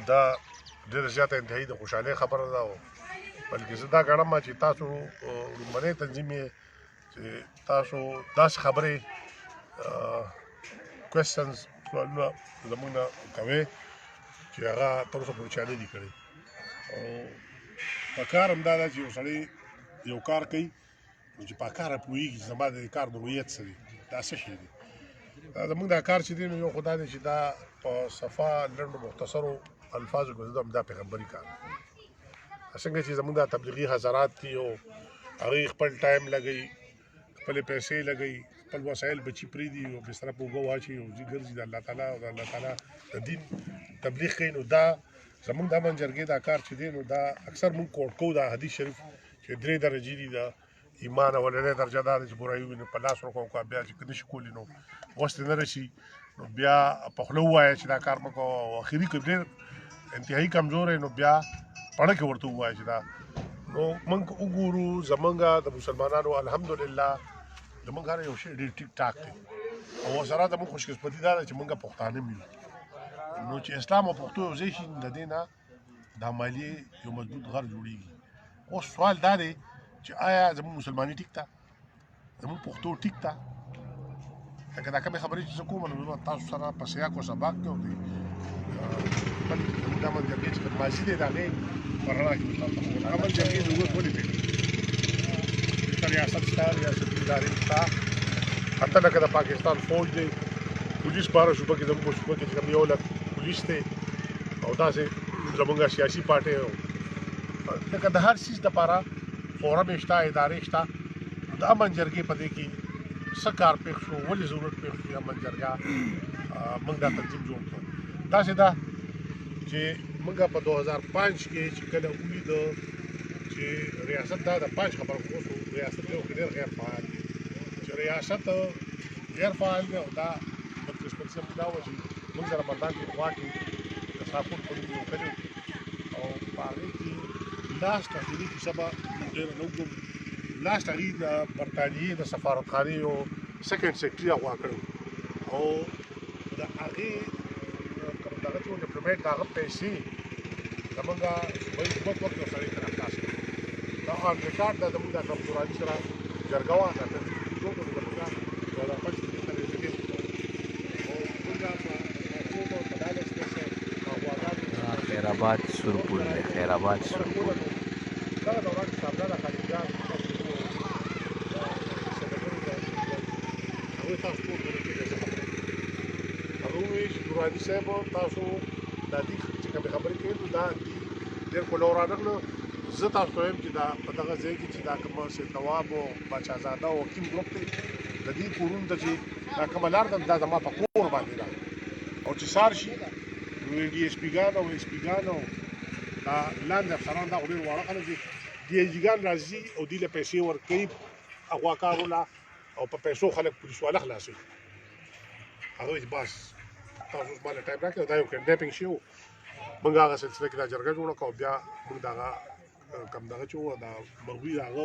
دا ډېره زیاته انتهایي د خوشحالۍ خبره ده او بلکې زه دا ګڼم چې تاسو لومړنی تنظیم یې چې تاسو داسې خبرې کوېسچنز سوالونه زموږ نه کوئ چې هغه تر اوسه پورې چا نه دي کړي او پکار همدا ده چې یو سړی یو کار کوي نو چې په کاره پوهېږي چې زما د دې کار نوعیت څه دی دا څه شی دی دا زموږ دا کار چې دی نو یو خو دا دی چې دا په صفا لنډو مختصرو الفاظو کې زه دا پیغمبري کار څنګه چې زموږ دا تبلیغي حضرات دي او هغوی خپل ټایم لګوي خپلې پیسې لګوي خپل وسایل بچي پرېږدي او بستره په اوبه واچوي او ځي ګرځي د الله تعالی او د الله تعالی د دین تبلیغ کوي نو دا زموږ دا منجرګۍ دا کار چې دی نو دا اکثر موږ کوټ کوو دا حدیث شریف چې 3 درجې دي د ایمان اولنۍ درجه دا ده چې برایي ووینو په لاس ورکوو بیا چې نه شي کولی نو وس ته نه رسي نو بیا په خوله ووایه چې دا کار مه کوه او اخري که ډېر انتهایي کمزوری نو بیا پړه کې ورته ووایه چې دا نو موږ وګورو زموږ د مسلمانانو الحمدلله زموږ هر یو شی ډېر ټیک ټاک دی او ورسره زموږ خوشقسمتي دا ده چې موږ پښتانه یو نو چې اسلام او پښتو یو ځای شي د دې نه د عملیې یو مضبوط غر جوړېږي اوس سوال دا دی چې آیا زموږ مسلماني ټیک ده زموږ پښتو ټیک ده لکه دا کومې خبرې چې زه کوم نو تاسو سره په سیاق و سباق کې دی خپل زموږ دا منجرګۍ چې ماضي دی د هغې په رڼا کې تاسو هغه منجرګۍ ضرورت ولې دی دلته ریاست شته ریاستي ادارې شته حتی لکه د پاکستان فوج دی پولیس په هره صوبه کې زموږ په صوبه کې چې کوم 1 لک پولیس دی او داسې زموږ سیاسي پارټۍ لکه د هر څیز دپاره فورم شته ادارې شته دا منجرګۍ په دې کې څه کار پېښ شو ولې ضرورت پېښ شو یا منجرګاه موږ دا تنظیم جوړ کړو داسې ده چې موږ په 2005 کې چې کله ولیده چې ریاست دا د 5 خبره وشو ریاست یو ډېر غیر فعال دی چې ریاست غیر فعال دی او دا بدقسمتي زموږ دا وه چې موږ سره مردان کې خوا کې د ساپور په نوم یو کلي او په هغې کې لاست اخري کیسه به ډېره نه وګورو لاست هغې د برطانیې د سفارتخانې یو سیکنډ سیکرټري اغوا کړی او د هغې کوم دغه چې و ډیپلومیټ د هغه پیسې زموږ صوبایي حکومت وخت یو سړي ته راخلاص کړي دا آن ریکارډ ده زموږ د اکرم سوراني سره جرګه وه دا تنظیم جوړ کړو زموږ 2005 کې دې ته رسېدلي او موږ په ډالس کې خیرآباد سورپل دی خیرآباد سورپل دغه دوران کې صاحبزاده خلیلجان هغوی تاسو ټول ورکېږئ زه خبرې هغه وویل چې نوراني صاحب تاسو دا دې چې کومې خبرې کوئ نو دا ډېر کولو رانغله زه تاسو ته وایم چې دا په دغه ځای کې چې دا کوم سید نواب او باچازاده او حکیم ګروپ دی د دې کورونو ته چې دا کومه لار ده دا زما په کور باندې ده او چې سار شي نو ډي ایس پي ګان او ایس پي ګان او دا لاندې افسران دا خو ډېر واړه خلک دي ډي ایس جي ګان راځي او دوی له پیسې ورکوي اغواکارو له او په پیسو خلک پولیس والا خلاصوي هغه وایي بس تاسو اوس ما له ټایم راکړئ دا یو کډنیپینګ شوی و موږ هغه سلسله کې دا جرګه جوړه کړه او بیا موږ د هغه کوم دغه چې و دا مرغوي د هغه